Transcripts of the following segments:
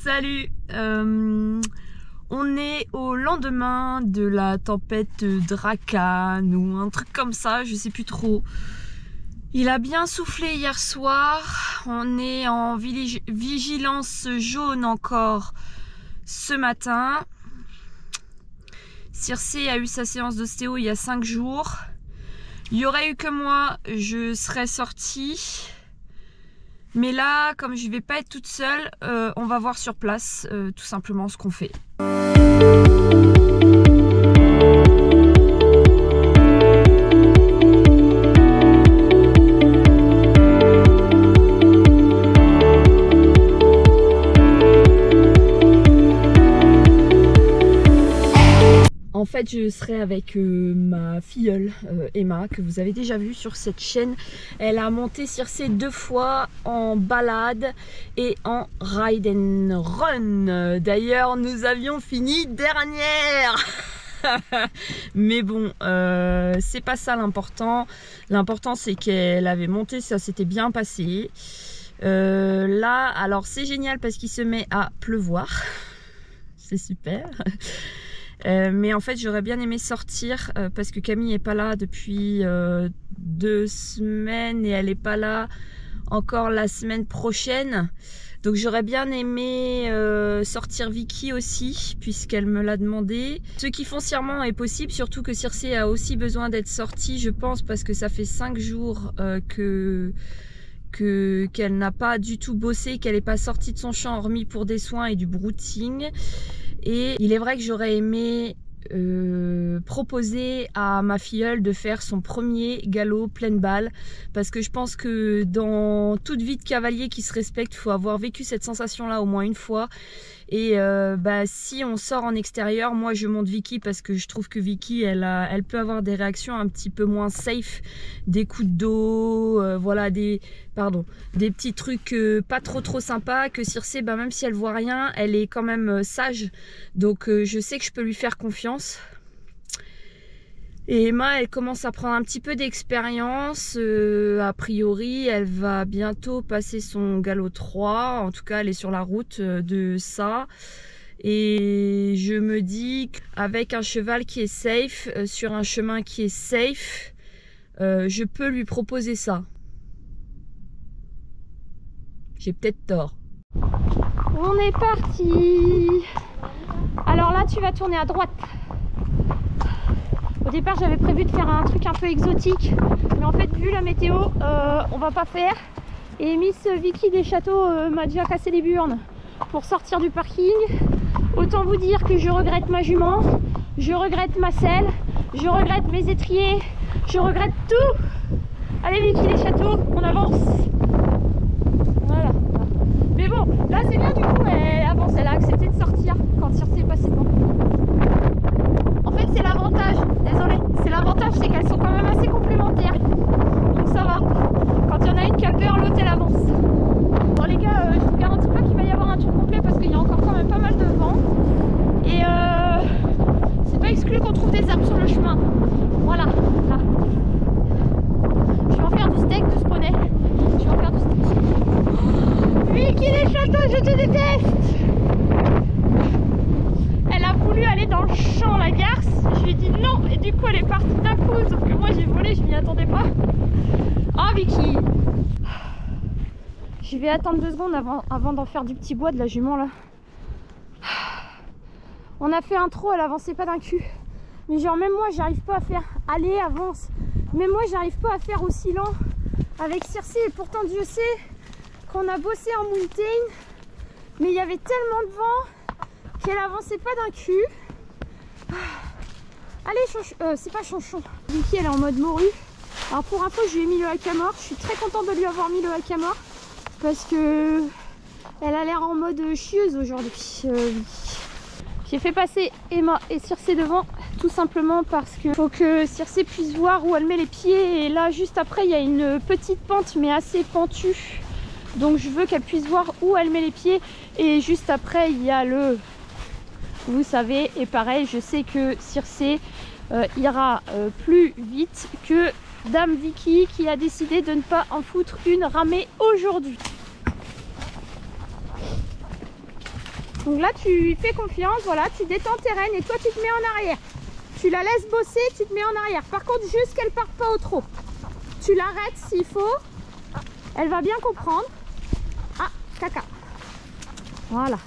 Salut, on est au lendemain de la tempête Drakan ou un truc comme ça, je sais plus trop. Il a bien soufflé hier soir, on est en vigilance jaune encore ce matin. Circé a eu sa séance d'ostéo il y a 5 jours. Il y aurait eu que moi, je serais sortie. Mais là, comme je vais pas être toute seule, on va voir sur place tout simplement ce qu'on fait. En fait, je serai avec ma filleule Emma, que vous avez déjà vue sur cette chaîne. Elle a monté Circé 2 fois en balade et en ride and run. D'ailleurs, nous avions fini dernière. Mais bon, c'est pas ça l'important. L'important, c'est qu'elle avait monté, ça s'était bien passé. Là, alors c'est génial parce qu'il se met à pleuvoir. C'est super. Mais en fait j'aurais bien aimé sortir parce que Camille n'est pas là depuis 2 semaines et elle n'est pas là encore la semaine prochaine. Donc j'aurais bien aimé sortir Vicky aussi puisqu'elle me l'a demandé. Ce qui foncièrement est possible, surtout que Circé a aussi besoin d'être sortie, je pense, parce que ça fait 5 jours qu'elle n'a pas du tout bossé, qu'elle n'est pas sortie de son champ hormis pour des soins et du brouting. Et il est vrai que j'aurais aimé proposer à ma filleule de faire son premier galop pleine balle, parce que je pense que dans toute vie de cavalier qui se respecte, il faut avoir vécu cette sensation là au moins une fois. Et si on sort en extérieur, moi je monte Vicky parce que je trouve que Vicky elle peut avoir des réactions un petit peu moins safe, des coups de dos, voilà, des petits trucs pas trop sympas, que Circé, même si elle voit rien, elle est quand même sage, donc je sais que je peux lui faire confiance. Et Emma, elle commence à prendre un petit peu d'expérience. A priori, elle va bientôt passer son galop 3. En tout cas, elle est sur la route de ça. Et je me dis qu'avec un cheval qui est safe, sur un chemin qui est safe, je peux lui proposer ça. J'ai peut-être tort. On est parti. Alors là, tu vas tourner à droite. Au départ, j'avais prévu de faire un truc un peu exotique, mais en fait, vu la météo, on va pas faire. Et Miss Vicky des Châteaux m'a déjà cassé les burnes pour sortir du parking. Autant vous dire que je regrette ma jument, je regrette ma selle, je regrette mes étriers, je regrette tout. Allez Vicky des Châteaux, on avance. Voilà. Mais bon, là c'est bien, du coup, elle avance, elle a accepté de sortir quand Circé est passé devant. En fait, c'est l'avantage, désolé, c'est l'avantage, c'est qu'elles sont quand même assez complémentaires. Donc ça va. Quand il y en a une qui a peur, l'autre elle avance. Bon les gars, je vous garantis pas qu'il va y avoir un tour complet parce qu'il y a encore quand même pas mal de vent. Et c'est pas exclu qu'on trouve des arbres sur le chemin. Voilà, là. Je vais en faire du steak de ce poney. Je vais en faire du steak. Oh, Vicky des Châteaux, je te déteste! Elle a voulu aller dans le champ, la garce. Je lui ai dit non, et du coup elle est partie d'un coup. Sauf que moi j'ai volé, je m'y attendais pas. Oh Vicky! Je vais attendre 2 secondes avant d'en faire du petit bois de la jument là. On a fait un trot, elle avançait pas d'un cul. Mais genre même moi j'arrive pas à faire allez avance. Même moi j'arrive pas à faire aussi lent avec Circé. Et pourtant Dieu sait qu'on a bossé en mountain. Mais il y avait tellement de vent qu'elle avançait pas d'un cul. Allez, c'est pas Chonchon. Vicky elle est en mode morue. Alors pour info, je lui ai mis le hackamore. Je suis très contente de lui avoir mis le hackamore parce que elle a l'air en mode chieuse aujourd'hui. J'ai fait passer Emma et Circé devant tout simplement parce que faut que Circé puisse voir où elle met les pieds. Et là juste après il y a une petite pente mais assez pentue. Donc je veux qu'elle puisse voir où elle met les pieds. Et juste après il y a le... Vous savez, et pareil, je sais que Circé ira plus vite que Dame Vicky qui a décidé de ne pas en foutre une ramée aujourd'hui. Donc là, tu lui fais confiance, voilà, tu détends tes rênes et toi, tu te mets en arrière. Tu la laisses bosser, tu te mets en arrière. Par contre, juste qu'elle parte pas au trot. Tu l'arrêtes s'il faut. Elle va bien comprendre. Ah, caca. Voilà.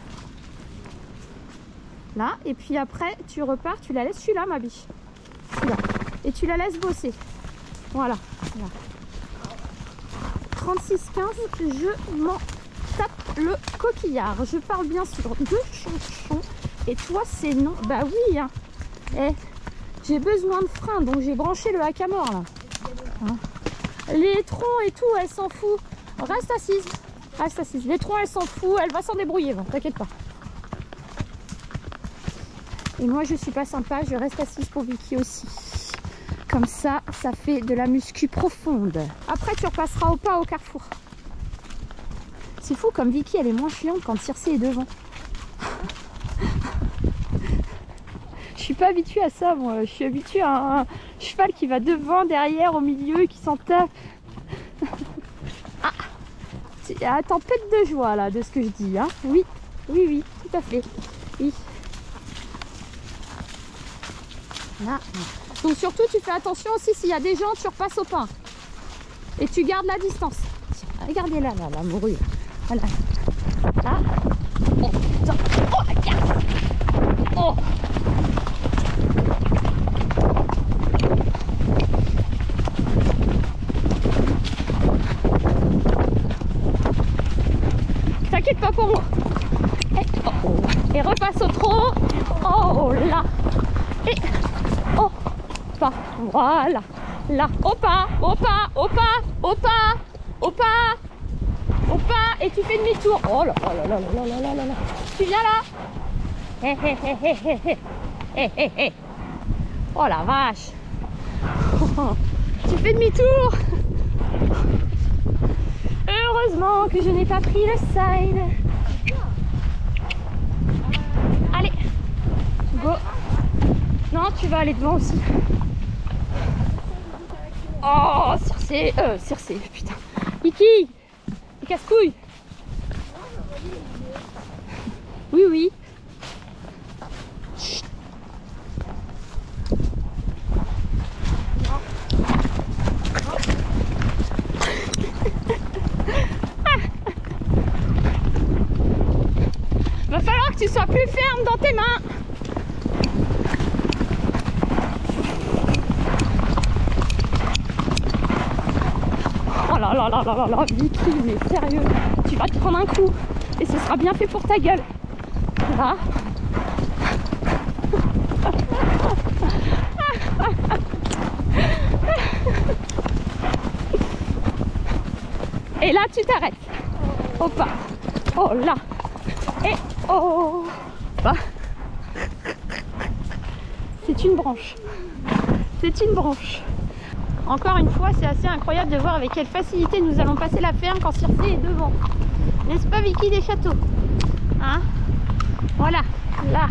Là, et puis après, tu repars, tu la laisses. Je suis là, ma biche. Je suis là. Et tu la laisses bosser. Voilà. Voilà. 36-15, je m'en tape le coquillard. Je parle bien sûr de chanson. Et toi, c'est non. Bah oui, hein. Eh, j'ai besoin de frein, donc j'ai branché le hack à mort, là. Hein. Les troncs et tout, elle s'en fout. Reste assise. Reste assise. Les troncs, elle s'en fout. Elle va s'en débrouiller, bon, t'inquiète pas. Et moi, je suis pas sympa. Je reste assise pour Vicky aussi. Comme ça, ça fait de la muscu profonde. Après, tu repasseras au pas au carrefour. C'est fou, comme Vicky, elle est moins chiante quand Circé est devant. Je suis pas habituée à ça, moi. Je suis habituée à un cheval qui va devant, derrière, au milieu, qui s'en tape. Ah, à tempête de joie, là, de ce que je dis. Hein. Oui, oui, oui, tout à fait. Oui. Là. Donc surtout, tu fais attention aussi, s'il y a des gens, tu repasses au pain. Et tu gardes la distance. Regardez là, la morue. Voilà. Là. Oh, putain. Oh, la carte. Oh. T'inquiète pas pour moi. Et, oh, oh. Et repasse au trot. Oh là. Et oh pas. Voilà. Là. Au pas. Au pas. Au pas. Au pas. Au pas. Au pas. Et tu fais demi-tour. Oh là là là là là là là là là. Tu viens là. Hé hé hé hé hé hé. Hé hé hé. Oh la vache. Tu fais demi-tour. Heureusement que je n'ai pas pris le side. Allez. Go. Non, tu vas aller devant aussi. Oh, Circé, putain. Vicky, casse-couille. Oui, oui. Chut. Va falloir que tu sois plus ferme dans tes mains. Oh là là là là là là, Vicky, mais sérieux, tu vas te prendre un coup et ce sera bien fait pour ta gueule. Là. Et là, tu t'arrêtes. Au pas. Oh là. Et oh. Bah. C'est une branche. C'est une branche. Encore une fois, c'est assez incroyable de voir avec quelle facilité nous allons passer la ferme quand Circé est devant. N'est-ce pas, Vicky des Châteaux? Hein? Voilà, là.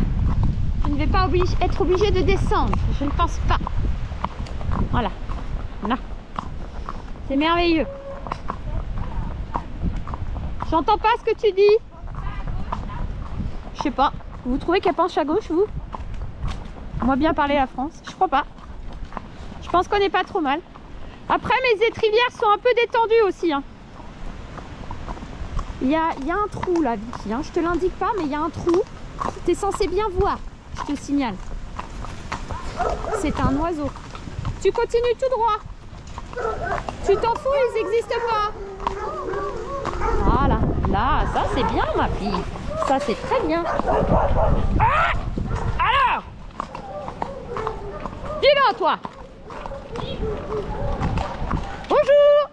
Je ne vais pas être obligée de descendre. Je ne pense pas. Voilà. Là. C'est merveilleux. J'entends pas ce que tu dis. Je sais pas. Vous trouvez qu'elle penche à gauche, vous? Moi bien parler la France. Je crois pas. Je pense qu'on n'est pas trop mal. Après, mes étrivières sont un peu détendues aussi. Hein. Il y a un trou là, Vicky. Hein. Je te l'indique pas, mais il y a un trou. Tu es censé bien voir, je te signale. C'est un oiseau. Tu continues tout droit. Tu t'en fous, ils n'existent pas. Voilà. Là, ça c'est bien, ma fille. Ça c'est très bien. Ah! Alors, dis-le, toi. Bonjour.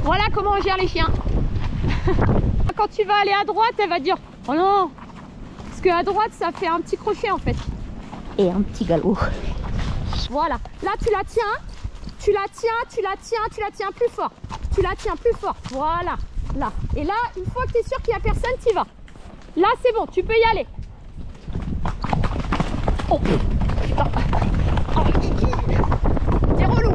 Voilà comment on gère les chiens. Quand tu vas aller à droite, elle va dire oh non. Parce qu'à droite, ça fait un petit crochet en fait. Et un petit galop. Voilà. Là, tu la tiens. Tu la tiens, tu la tiens, tu la tiens plus fort. Tu la tiens plus fort. Voilà. Là. Et là, une fois que tu es sûr qu'il n'y a personne, tu y vas. Là, c'est bon, tu peux y aller. Oh, putain. Oh, Kiki. T'es relou.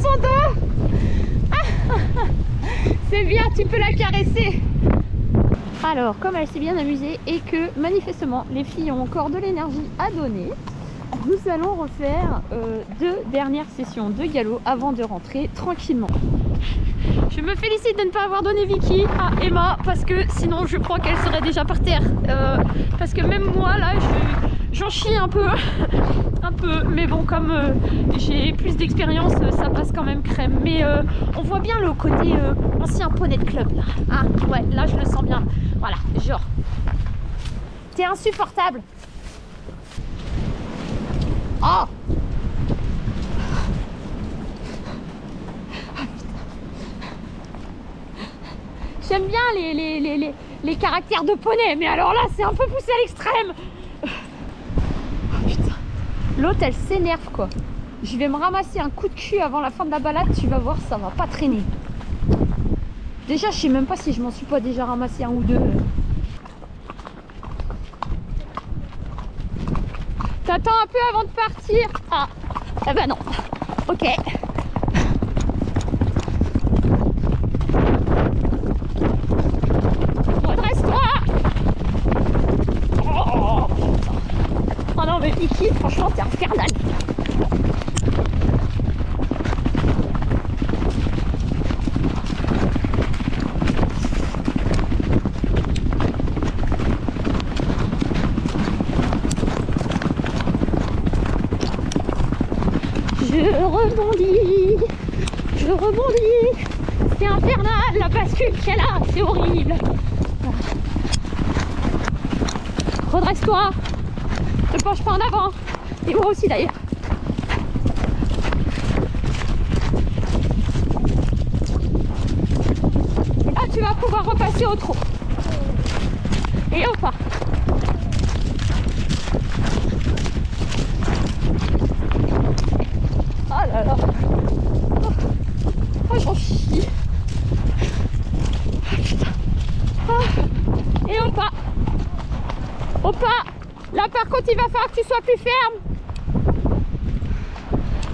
son dos. C'est bien, tu peux la caresser. Alors, comme elle s'est bien amusée et que manifestement les filles ont encore de l'énergie à donner, nous allons refaire 2 dernières sessions de galop avant de rentrer tranquillement. Je me félicite de ne pas avoir donné Vicky à Emma parce que sinon je crois qu'elle serait déjà par terre. Parce que même moi là, j'en chie un peu. Un peu, mais bon, comme j'ai plus d'expérience, ça passe quand même crème. Mais on voit bien le côté ancien poney de club là. Ah ouais, là je le sens bien. Voilà, genre. T'es insupportable. Oh! J'aime bien les caractères de poney, mais alors là c'est un peu poussé à l'extrême. Oh, putain. L'autre elle s'énerve quoi. Je vais me ramasser un coup de cul avant la fin de la balade, tu vas voir, ça va pas traîner. Déjà je sais même pas si je m'en suis pas déjà ramassé un ou deux. T'attends un peu avant de partir. Ah, eh ben non. Ok. Redresse-toi. Oh, putain. Oh non mais Vicky, franchement t'es infernal. Je rebondis, c'est infernal la bascule qu'elle a, c'est horrible. Redresse-toi, ne penche pas en avant, et moi aussi d'ailleurs. Et là tu vas pouvoir repasser au trot. Et hop là. Oh là là. Oh j'en chie. Oh, putain. Oh. Et hop là. Hop là. Là par contre il va falloir que tu sois plus ferme.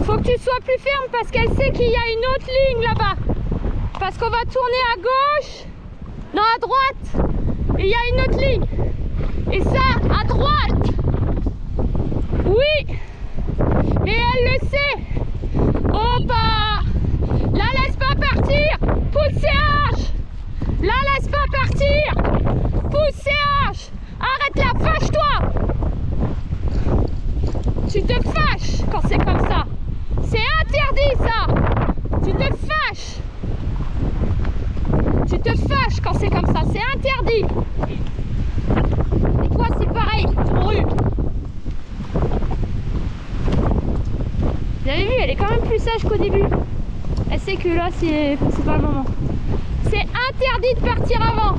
Faut que tu sois plus ferme parce qu'elle sait qu'il y a une autre ligne là-bas. Parce qu'on va tourner à gauche. Non à droite. Et il y a une autre ligne. Et ça à droite. Oui. Mais elle le sait. Opa! La laisse pas partir! Pousse CH! La laisse pas partir! Pousse CH! Arrête-la, fâche-toi! Tu te fâches quand c'est comme ça! C'est interdit ça! Tu te fâches! Tu te fâches quand c'est comme ça, c'est interdit! Et toi c'est pareil, Moru! Vous avez vu, elle est quand même plus sage qu'au début. Elle sait que là, c'est pas le moment. C'est interdit de partir avant.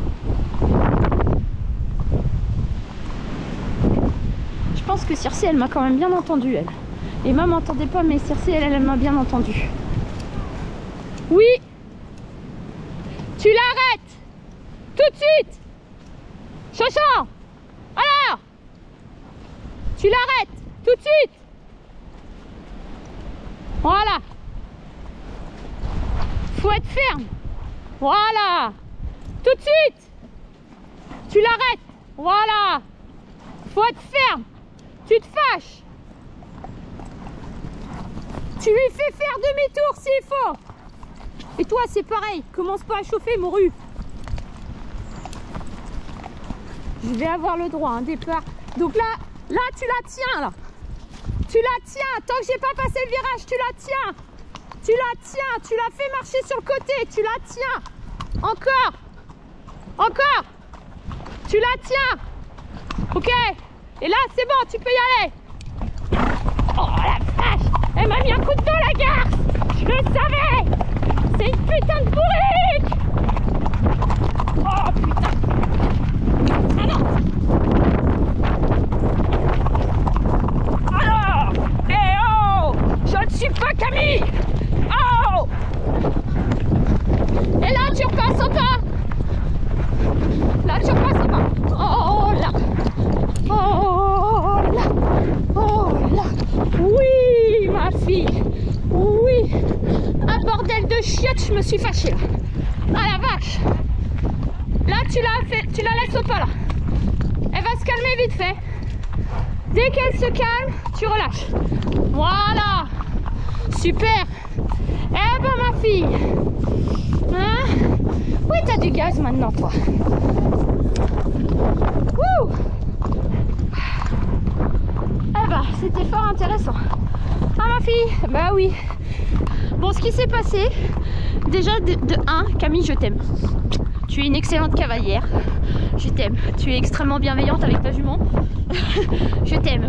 Je pense que Circé, elle m'a quand même bien entendu, elle. Emma m'entendait pas, mais Circé, elle m'a bien entendu. Oui. Tu l'arrêtes. Tout de suite. Chachon. Alors. Tu l'arrêtes. Tout de suite. Voilà. Faut être ferme. Voilà. Tout de suite. Tu l'arrêtes. Voilà. Faut être ferme. Tu te fâches. Tu lui fais faire demi-tour s'il faut. Et toi c'est pareil. Commence pas à chauffer Moru. Je vais avoir le droit à un départ. Donc là tu la tiens là. Tu la tiens, tant que j'ai pas passé le virage, tu la tiens. Tu la tiens, tu la fais marcher sur le côté, tu la tiens. Encore. Encore. Tu la tiens. Ok. Et là, c'est bon, tu peux y aller. Oh la vache. Elle m'a mis un coup de dos la garce. Je le savais. C'est une putain de bourrique. Oh putain. Ah non. Je ne suis pas Camille. Oh. Et là tu repasses au pas. Là tu repasses au pas. Oh là. Oh là. Oh là. Oui ma fille. Oui. chiotte, je me suis fâchée là. Ah la vache. Là tu la laisses au pas là. Elle va se calmer vite fait. Dès qu'elle se calme, tu relâches. Voilà. Super. Eh ben ma fille. Hein? Oui, t'as du gaz maintenant toi. Wouh. Eh ben, c'était fort intéressant. Ah ma fille, bah oui. Bon, ce qui s'est passé, déjà de 1, Camille, je t'aime. Tu es une excellente cavalière. Je t'aime. Tu es extrêmement bienveillante avec ta jument. Je t'aime.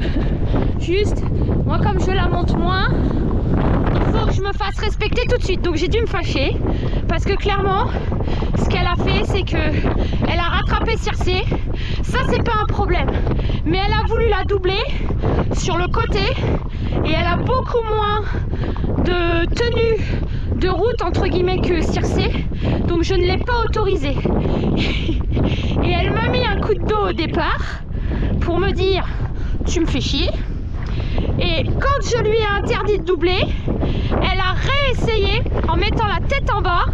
Juste, moi comme je la monte moins, il faut que je me fasse respecter tout de suite. Donc j'ai dû me fâcher parce que clairement, ce qu'elle a fait, c'est que elle a rattrapé Circé. Ça, c'est pas un problème. Mais elle a voulu la doubler sur le côté et elle a beaucoup moins de tenue de route entre guillemets que Circé. Donc je ne l'ai pas autorisée. Et elle m'a mis un coup de dos au départ pour me dire tu me fais chier. Et quand je lui ai interdit de doubler, elle a réessayé en mettant la tête en bas.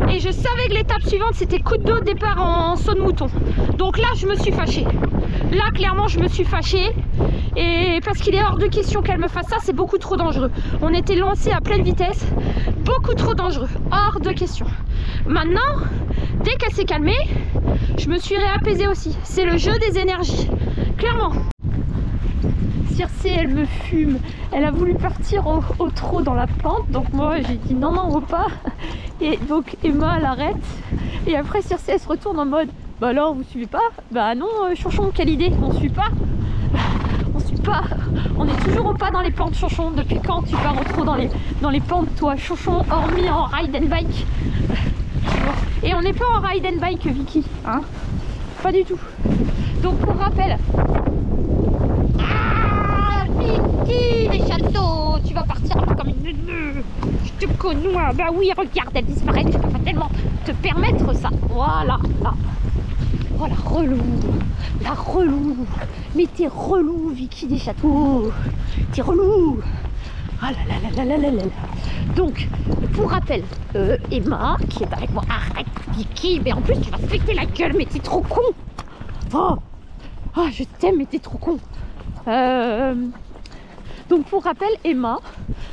Et je savais que l'étape suivante c'était coup de dos au départ en saut de mouton. Donc là je me suis fâchée. Là clairement je me suis fâchée. Et parce qu'il est hors de question qu'elle me fasse ça, c'est beaucoup trop dangereux. On était lancé à pleine vitesse, beaucoup trop dangereux, hors de question. Maintenant, dès qu'elle s'est calmée, je me suis réapaisée aussi. C'est le jeu des énergies, clairement. Circé, elle me fume. Elle a voulu partir au trot dans la pente, donc moi j'ai dit non, non, on va pas. Et donc Emma, elle arrête. Et après Circé, elle se retourne en mode bah alors, vous suivez pas? Bah non, Chonchon, quelle idée, on suit pas. On suit pas. On est toujours au pas dans les pentes, Chonchon. Depuis quand tu pars au trot dans les pentes, toi, Chonchon, hormis en ride and bike? Et on n'est pas en ride and bike, Vicky, hein? Pas du tout. Donc pour rappel, Vicky, les châteaux, tu vas partir un peu comme une neuneu. Je te connais, bah oui, regarde, elle disparaît, je peux pas tellement te permettre ça. Voilà, là. Oh la relou, mais t'es relou, Vicky des châteaux, t'es relou. Ah là là. Donc, pour rappel, Emma, qui est avec moi, arrête Vicky, mais en plus tu vas te péter la gueule, mais t'es trop con. Oh, je t'aime, mais t'es trop con. Donc pour rappel, Emma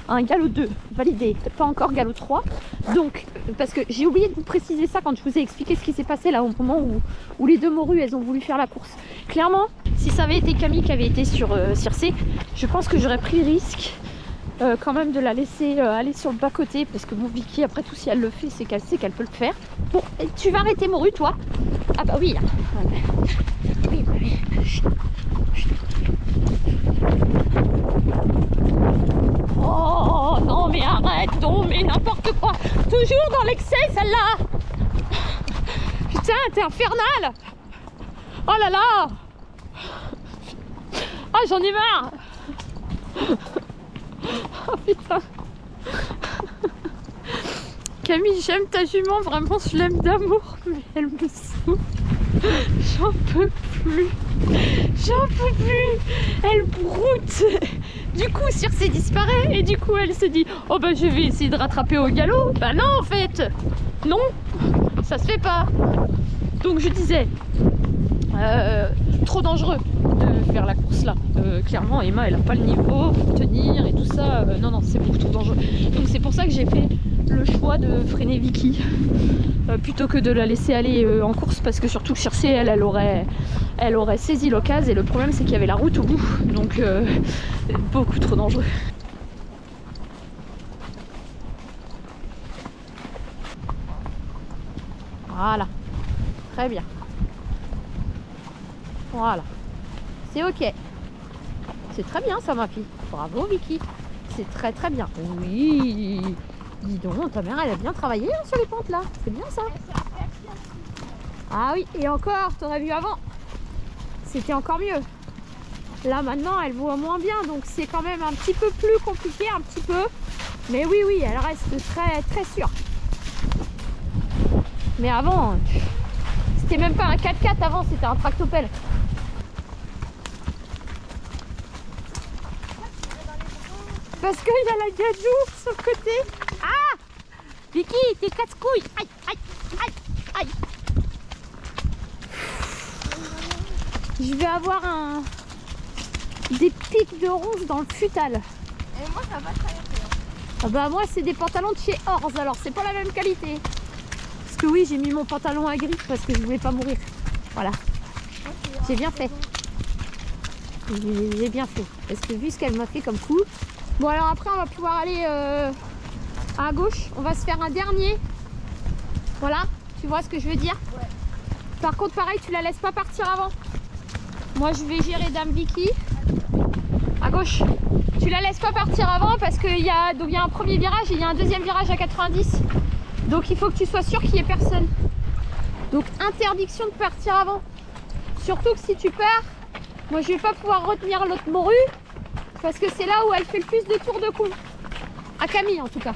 a un galop 2 validé, pas encore galop 3. Donc, parce que j'ai oublié de vous préciser ça quand je vous ai expliqué ce qui s'est passé là au moment où les deux morues elles ont voulu faire la course. Clairement, si ça avait été Camille qui avait été sur Circé, je pense que j'aurais pris le risque quand même de la laisser aller sur le bas côté, parce que bon, Vicky, après tout, si elle le fait, c'est qu'elle sait qu'elle peut le faire. Bon, tu vas arrêter morue, toi? Ah bah oui, là. Oui, bah oui. Oh non, mais arrête, non, mais n'importe quoi. Toujours dans l'excès, celle-là. Putain, t'es infernal. Oh là là. Ah, j'en ai marre. Oh putain. Camille, j'aime ta jument, vraiment je l'aime d'amour, mais elle me saoule. J'en peux plus. Elle broute. Du coup Circé disparaît et du coup elle se dit oh bah je vais essayer de rattraper au galop. Bah non en fait. Non, ça se fait pas. Donc je disais trop dangereux de faire la course là. Clairement Emma elle a pas le niveau pour tenir et tout ça. Non, c'est beaucoup trop dangereux. Donc c'est pour ça que j'ai fait le choix de freiner Vicky plutôt que de la laisser aller en course, parce que surtout que Circé elle aurait saisi l'occasion, et le problème c'est qu'il y avait la route au bout, donc beaucoup trop dangereux. Voilà, très bien. Voilà, c'est ok. C'est très bien ça ma fille. Bravo Vicky. C'est très très bien. Oui. Dis donc, ta mère elle a bien travaillé hein, sur les pentes là. C'est bien ça. Ah oui, et encore, t'aurais vu avant. C'était encore mieux. Là maintenant elle voit moins bien, donc c'est quand même un petit peu plus compliqué, un petit peu. Mais oui, elle reste très très sûre. Mais avant, c'était même pas un 4x4 avant, c'était un tractopelle. Parce qu'il y a la gadou sur le côté. Ah Vicky, Vicky, t'es casse-couille. Aïe, aïe, aïe, aïe. Je vais avoir des pics de ronces dans le futal. Et moi, ça va très bien. Ah bah moi, c'est des pantalons de chez Orz, alors c'est pas la même qualité. Parce que oui, j'ai mis mon pantalon à griffes parce que je voulais pas mourir. Voilà. J'ai bien fait. J'ai bien fait. Parce que vu ce qu'elle m'a fait comme coup. Bon alors après on va pouvoir aller à gauche. On va se faire un dernier. Voilà. Tu vois ce que je veux dire? Ouais. Par contre pareil, tu la laisses pas partir avant. Moi je vais gérer Dame Vicky. À gauche. Tu la laisses pas partir avant parce qu'il y a un premier virage et il y a un deuxième virage à 90. Donc il faut que tu sois sûr qu'il n'y ait personne. Donc interdiction de partir avant. Surtout que si tu pars, moi je vais pas pouvoir retenir l'autre morue parce que c'est là où elle fait le plus de tours de cou. À Camille en tout cas.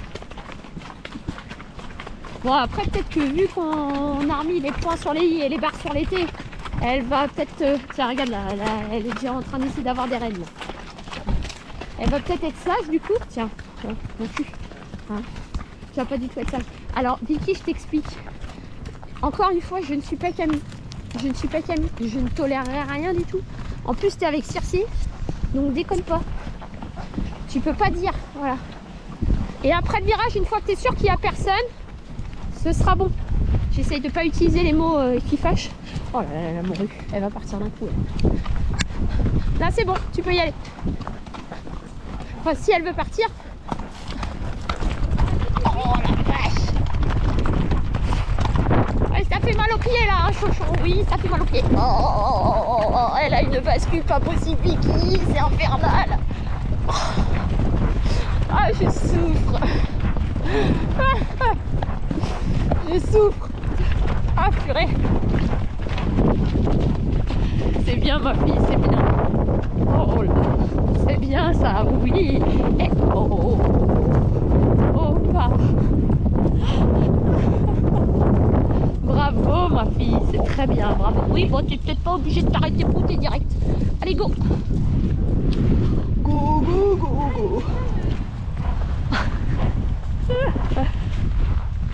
Bon après peut-être que vu qu'on a remis les points sur les i et les barres sur les t, elle va peut-être... Tiens regarde là, elle est déjà en train d'essayer d'avoir des rênes. Elle va peut-être être sage du coup. Tiens, mon cul. Hein, tu vas pas du tout être sage. Alors Vicky, je t'explique. Encore une fois, je ne suis pas Camille. Je ne suis pas Camille. Je ne tolérerai rien du tout. En plus, tu es avec Circe. Donc déconne pas. Tu peux pas dire. Voilà. Et après le virage, une fois que tu es sûr qu'il n'y a personne, ce sera bon. J'essaye de pas utiliser les mots qui fâchent. Oh là là, la morue. Elle va partir d'un coup. Là, c'est bon. Tu peux y aller. Enfin, si elle veut partir. Oh la vache! Ouais, ça fait mal aux pieds là, hein, Chouchou. Oui, ça fait mal aux pieds. Oh, elle a une bascule pas possible, Vicky. C'est infernal. Ah, je souffre. Je souffre. Ah, purée. C'est bien, ma fille, c'est bien. Oh là. C'est bien ça, oui. Et oh, oh, bah. Bravo ma fille, c'est très bien, bravo. Oui, bon, tu n'es peut-être pas obligé de t'arrêter pour t'es direct. Allez, go. Go, go, go, go.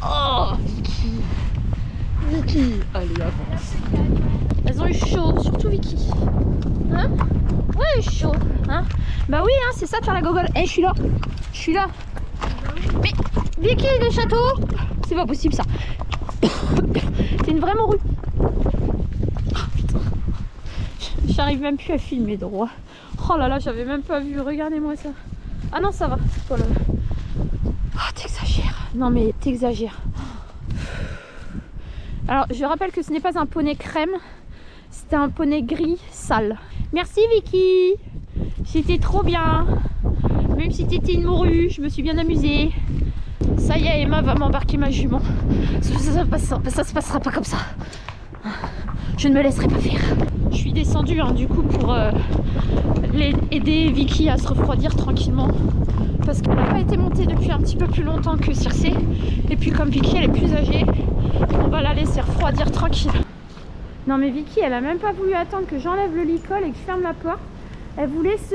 Oh, Vicky. Vicky, allez, avance. Elles ont eu chaud, surtout Vicky. Hein? Ouais, chaud, hein? Bah oui, hein, c'est ça de faire la gogole. Eh, je suis là. Je suis là. Mais Vicky, le château, c'est pas possible ça. C'est une vraie morue. Oh, putain. J'arrive même plus à filmer droit. Oh là là, j'avais même pas vu. Regardez-moi ça. Ah non, ça va. Oh là là. Oh, t'exagères. Non mais t'exagères. Alors, je rappelle que ce n'est pas un poney crème. C'était un poney gris sale. Merci Vicky. C'était trop bien. Même si t'étais une morue, je me suis bien amusée. Ça y est, Emma va m'embarquer ma jument. Ça se passera pas comme ça. Je ne me laisserai pas faire. Je suis descendue hein, du coup pour aider Vicky à se refroidir tranquillement. Parce qu'elle n'a pas été montée depuis un petit peu plus longtemps que Circe. Et puis comme Vicky elle est plus âgée, on va la laisser refroidir tranquille. Non mais Vicky elle a même pas voulu attendre que j'enlève le licol et que je ferme la porte. Elle voulait se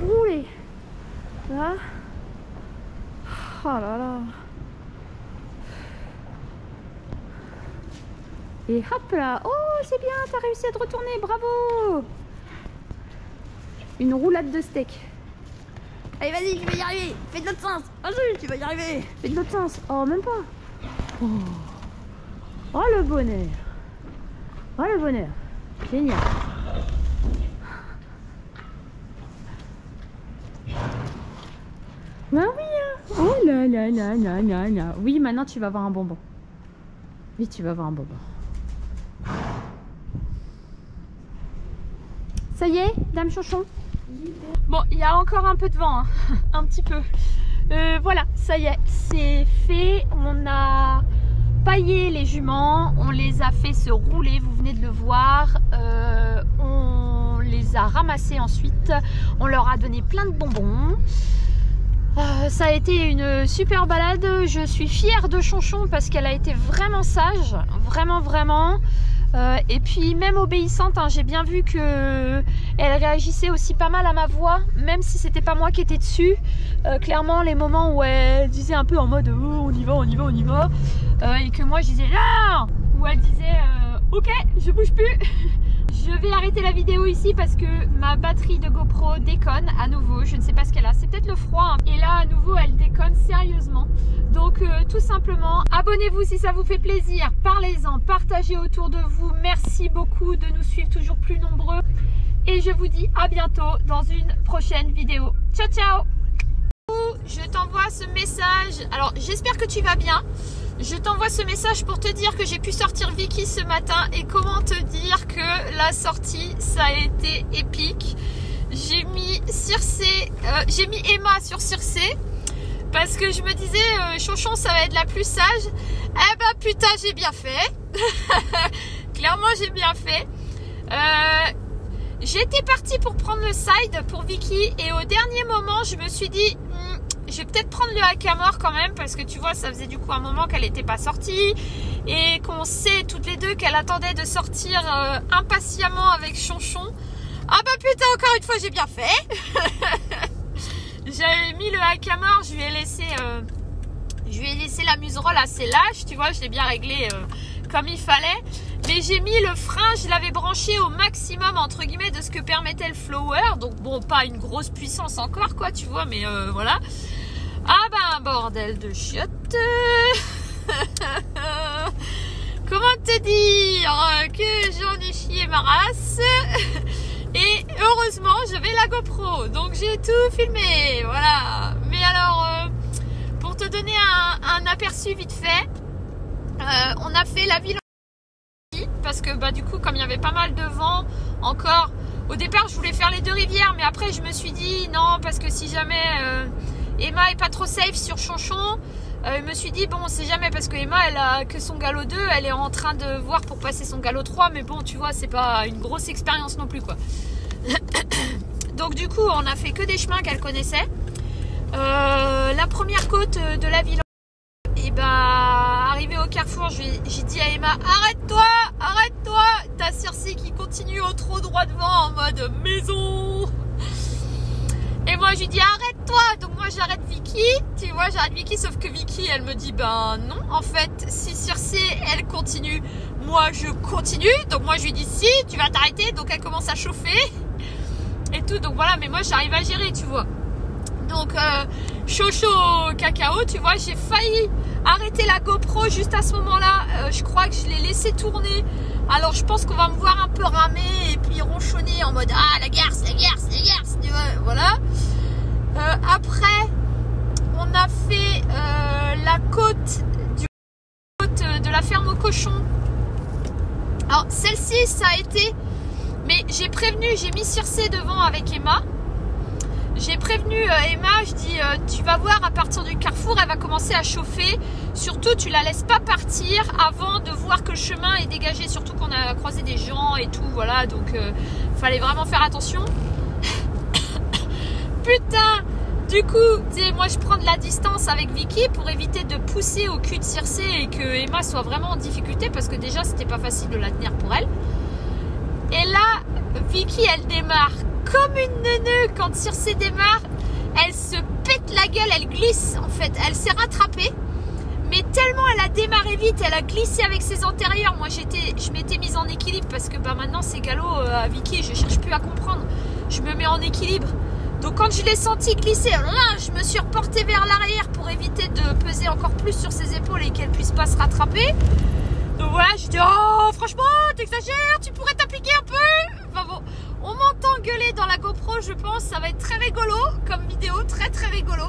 rouler. Là. Oh là là. Et hop là. Oh c'est bien, t'as réussi à te retourner, bravo. Une roulade de steak. Allez vas-y, tu vas y arriver. Fais de l'autre sens. Vas-y, tu vas y arriver. Fais de l'autre sens. Oh même pas. Oh, oh le bonheur. Oh le bonheur. Génial. Bah oui hein. Oh là là là là là là. Oui maintenant tu vas avoir un bonbon. Oui tu vas avoir un bonbon. Ça y est, Dame Chouchon? Bon, il y a encore un peu de vent, hein. Un petit peu. Voilà, ça y est, c'est fait. On a paillé les juments, on les a fait se rouler, vous venez de le voir. On les a ramassés ensuite, on leur a donné plein de bonbons. Ça a été une super balade, je suis fière de Chonchon parce qu'elle a été vraiment sage, vraiment. Et puis même obéissante, hein, j'ai bien vu que elle réagissait aussi pas mal à ma voix, même si c'était pas moi qui étais dessus. Clairement les moments où elle disait un peu en mode oh, on y va, on y va, on y va, et que moi je disais non, où elle disait ok, je bouge plus. Je vais arrêter la vidéo ici parce que ma batterie de GoPro déconne à nouveau. Je ne sais pas ce qu'elle a, c'est peut-être le froid, hein. Et là à nouveau elle déconne sérieusement. Donc tout simplement, abonnez-vous si ça vous fait plaisir, parlez-en, partagez autour de vous. Merci beaucoup de nous suivre toujours plus nombreux. Et je vous dis à bientôt dans une prochaine vidéo. Ciao ciao. Je t'envoie ce message, alors j'espère que tu vas bien. Je t'envoie ce message pour te dire que j'ai pu sortir Vicky ce matin. Et comment te dire que la sortie ça a été épique. J'ai mis Emma sur Circé parce que je me disais Chonchon ça va être la plus sage. Eh ben putain j'ai bien fait. Clairement j'ai bien fait. J'étais partie pour prendre le side pour Vicky et au dernier moment je me suis dit je vais peut-être prendre le hackamore quand même parce que tu vois ça faisait du coup un moment qu'elle n'était pas sortie et qu'on sait toutes les deux qu'elle attendait de sortir impatiemment avec Chonchon. Ah bah putain encore une fois j'ai bien fait. J'avais mis le hackamore, je lui ai laissé la muserolle assez lâche, tu vois, je l'ai bien réglé comme il fallait. Mais j'ai mis le frein, je l'avais branché au maximum entre guillemets de ce que permettait le flower. Donc bon, pas une grosse puissance encore quoi, tu vois, mais voilà. Ah bah un bordel de chiottes. Comment te dire que j'en ai chié ma race. Et heureusement j'avais la GoPro, donc j'ai tout filmé, voilà. Mais alors, pour te donner un aperçu vite fait, on a fait la ville parce que bah du coup comme il y avait pas mal de vent encore, au départ je voulais faire les deux rivières, mais après je me suis dit non parce que si jamais Emma est pas trop safe sur Chonchon, je me suis dit bon on sait jamais parce que Emma elle a que son galop 2, elle est en train de voir pour passer son galop 3, mais bon tu vois c'est pas une grosse expérience non plus quoi. Donc du coup on a fait que des chemins qu'elle connaissait. La première côte de la ville, et bah arrivé au carrefour j'ai dit à Emma arrête-toi, t'as Circé qui continue au trop droit devant en mode maison. Et moi je lui dis arrête-toi, donc moi j'arrête Vicky, tu vois, j'arrête Vicky, sauf que Vicky elle me dit ben non en fait si Circé elle continue, moi je continue, donc moi je lui dis si tu vas t'arrêter, donc elle commence à chauffer et tout, donc voilà, mais moi j'arrive à gérer tu vois. Donc chaud cacao, tu vois, j'ai failli arrêter la GoPro juste à ce moment-là. Je crois que je l'ai laissé tourner. Alors je pense qu'on va me voir un peu ramer et puis ronchonner en mode ah la garce, tu vois, voilà. Après, on a fait la côte de la ferme aux cochons. Alors celle-ci, ça a été, mais j'ai prévenu, j'ai mis Circé devant avec Emma. J'ai prévenu Emma, je dis tu vas voir à partir du carrefour elle va commencer à chauffer, surtout tu la laisses pas partir avant de voir que le chemin est dégagé, surtout qu'on a croisé des gens et tout, voilà, donc fallait vraiment faire attention. Putain, du coup tu sais moi je prends de la distance avec Vicky pour éviter de pousser au cul de Circé et que Emma soit vraiment en difficulté parce que déjà c'était pas facile de la tenir pour elle. Et là Vicky elle démarre comme une neuneu. Quand Circé démarre, elle se pète la gueule, elle glisse en fait, elle s'est rattrapée, mais tellement elle a démarré vite, elle a glissé avec ses antérieurs. Moi je m'étais mise en équilibre parce que bah maintenant c'est galop à Vicky, je cherche plus à comprendre, je me mets en équilibre. Donc quand je l'ai senti glisser, je me suis reportée vers l'arrière pour éviter de peser encore plus sur ses épaules et qu'elle puisse pas se rattraper. Donc voilà, je dis oh franchement t'exagères, tu pourrais t'appliquer un peu. Enfin bon, on m'entend gueuler dans la GoPro, je pense, ça va être très rigolo comme vidéo, très très rigolo.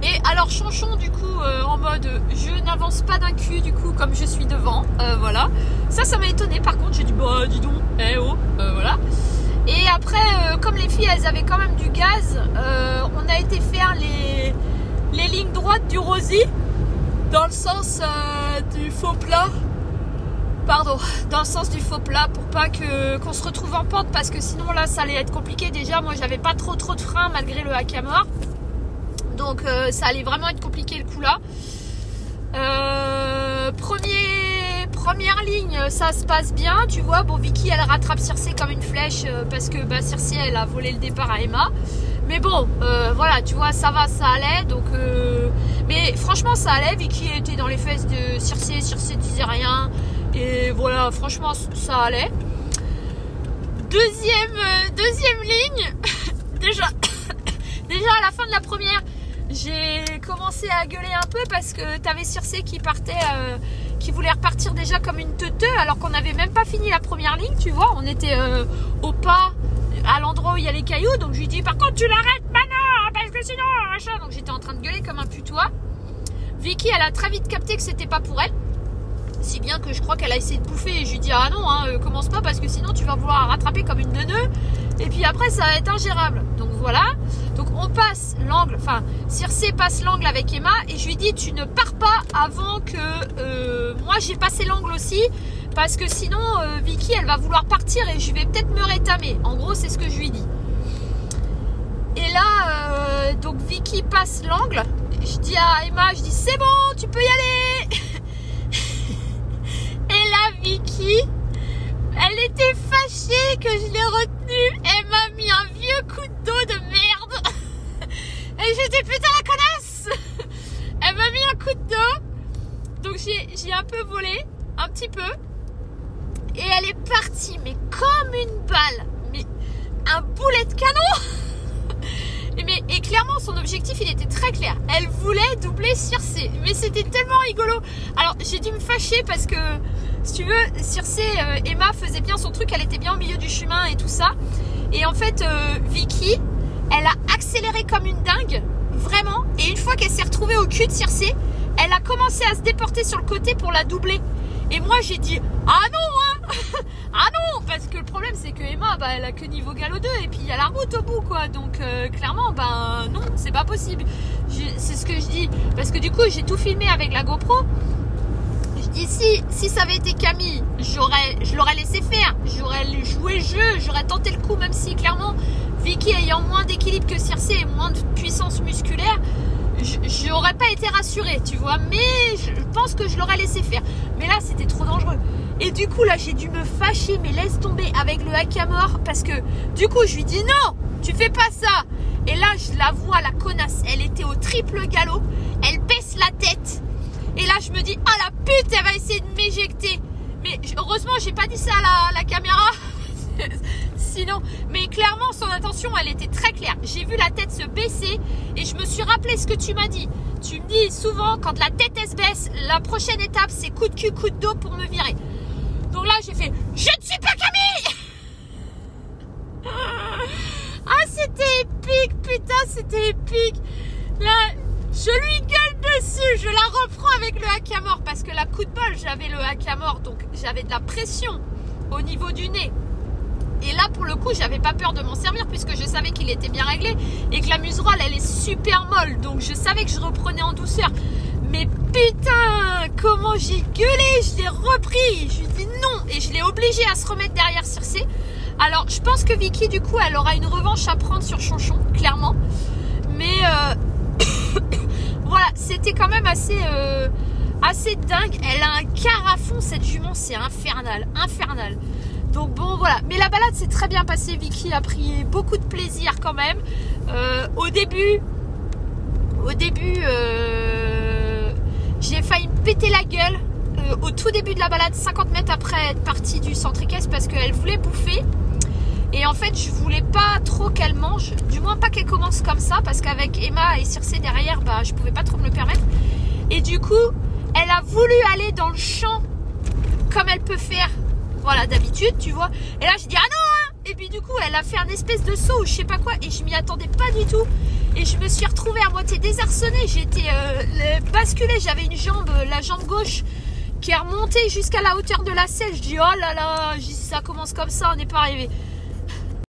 Et alors Chonchon du coup en mode je n'avance pas d'un cul du coup comme je suis devant, voilà. Ça m'a étonné par contre, j'ai dit bah dis donc, voilà. Et après comme les filles elles avaient quand même du gaz, on a été faire les lignes droites du Rosy dans le sens du faux plat. Pardon, dans le sens du faux plat pour pas qu'on se retrouve en pente parce que sinon là ça allait être compliqué. Déjà moi j'avais pas trop de frein malgré le hackamore, donc ça allait vraiment être compliqué le coup là. Premier première ligne, ça se passe bien, tu vois. Bon, Vicky, elle rattrape Circé comme une flèche parce que Circé, elle a volé le départ à Emma. Mais bon, voilà, tu vois, ça va, ça allait. Donc, mais franchement, ça allait. Vicky était dans les fesses de Circé. Circé disait rien. Et voilà, franchement, ça allait. Deuxième ligne. déjà à la fin de la première, j'ai commencé à gueuler un peu parce que t'avais Circé qui partait, qui voulait repartir déjà comme une teuteux alors qu'on n'avait même pas fini la première ligne, tu vois. On était au pas, à l'endroit où il y a les cailloux. Donc je lui dis, par contre, tu l'arrêtes maintenant parce que sinon, machin. Donc j'étais en train de gueuler comme un putois. Vicky, elle a très vite capté que c'était pas pour elle. Si bien que je crois qu'elle a essayé de bouffer et je lui dis, ah non, hein, commence pas parce que sinon tu vas vouloir rattraper comme une neuneu. Et puis après, ça va être ingérable. Donc voilà. Donc on passe l'angle, enfin Circé passe l'angle avec Emma et je lui dis, tu ne pars pas avant que moi j'ai passé l'angle aussi, parce que sinon Vicky elle va vouloir partir et je vais peut-être me rétamer. En gros c'est ce que je lui dis. Et là donc Vicky passe l'angle, je dis à Emma, je dis c'est bon, tu peux y aller. Et là Vicky, elle était fâchée que je l'ai retenue, elle m'a mis un vieux coup de dos de merde. Et j'ai dit putain la connasse. Elle m'a mis un coup de dos. Donc j'ai un peu volé, un petit peu. Et elle est partie, mais comme une balle. Mais un boulet de canon. Et clairement son objectif il était très clair. Elle voulait doubler Circé. Mais c'était tellement rigolo. Alors j'ai dû me fâcher parce que si tu veux, Circé, Emma faisait bien son truc. Elle était bien au milieu du chemin et tout ça. Et en fait Vicky, elle a accéléré comme une dingue, vraiment. Et une fois qu'elle s'est retrouvée au cul de Circé, elle a commencé à se déporter sur le côté pour la doubler. Et moi j'ai dit, ah non hein. Ah non, parce que le problème c'est que Emma, bah, elle a que niveau galop 2 et puis il y a la route au bout quoi. Donc clairement, ben non, c'est pas possible. C'est ce que je dis. Parce que du coup j'ai tout filmé avec la GoPro. Je dis si ça avait été Camille, je l'aurais laissé faire. J'aurais joué le jeu, j'aurais tenté le coup, même si clairement Vicky ayant moins d'équilibre que Circé et moins de puissance musculaire, je n'aurais pas été rassurée, tu vois. Mais je pense que je l'aurais laissé faire. Mais là, c'était trop dangereux. Et du coup, là, j'ai dû me fâcher, mais laisse tomber avec le hackamore. Parce que du coup, je lui dis non, tu fais pas ça. Et là, je la vois, la connasse. Elle était au triple galop. Elle baisse la tête. Et là, je me dis, ah la pute, elle va essayer de m'éjecter. Mais heureusement, j'ai pas dit ça à la caméra. Sinon, mais clairement son intention elle était très claire. J'ai vu la tête se baisser et je me suis rappelé ce que tu m'as dit. Tu me dis souvent quand la tête elle se baisse, la prochaine étape c'est coup de cul, coup de dos pour me virer. Donc là j'ai fait, je ne suis pas Camille. Ah c'était épique, putain c'était épique. Là je lui gueule dessus, je la reprends avec le hackamore parce que la coup de bol j'avais le hackamore, donc j'avais de la pression au niveau du nez. Et là pour le coup j'avais pas peur de m'en servir puisque je savais qu'il était bien réglé et que la muserolle elle est super molle, donc je savais que je reprenais en douceur. Mais putain comment j'ai gueulé, je l'ai repris, je lui ai dit non et je l'ai obligé à se remettre derrière Circé. Alors je pense que Vicky du coup elle aura une revanche à prendre sur Chonchon, clairement. Mais voilà, c'était quand même assez dingue. Elle a un quart à fond cette jument, c'est infernal. Donc bon voilà, mais la balade s'est très bien passée. Vicky a pris beaucoup de plaisir quand même. Au début j'ai failli me péter la gueule au tout début de la balade, 50 mètres après être partie du centre équestre parce qu'elle voulait bouffer. Et en fait je voulais pas trop qu'elle mange, du moins pas qu'elle commence comme ça, parce qu'avec Emma et Circé derrière, bah, je pouvais pas trop me le permettre. Et du coup elle a voulu aller dans le champ comme elle peut faire. Voilà, d'habitude, tu vois. Et là, j'ai dit, ah non hein. Et puis du coup, elle a fait un espèce de saut ou je sais pas quoi. Et je m'y attendais pas du tout. Et je me suis retrouvée à moitié désarçonnée. J'ai été basculée. J'avais une jambe, la jambe gauche, qui est remontée jusqu'à la hauteur de la selle. Je dis, oh là là, si ça commence comme ça, on n'est pas arrivé.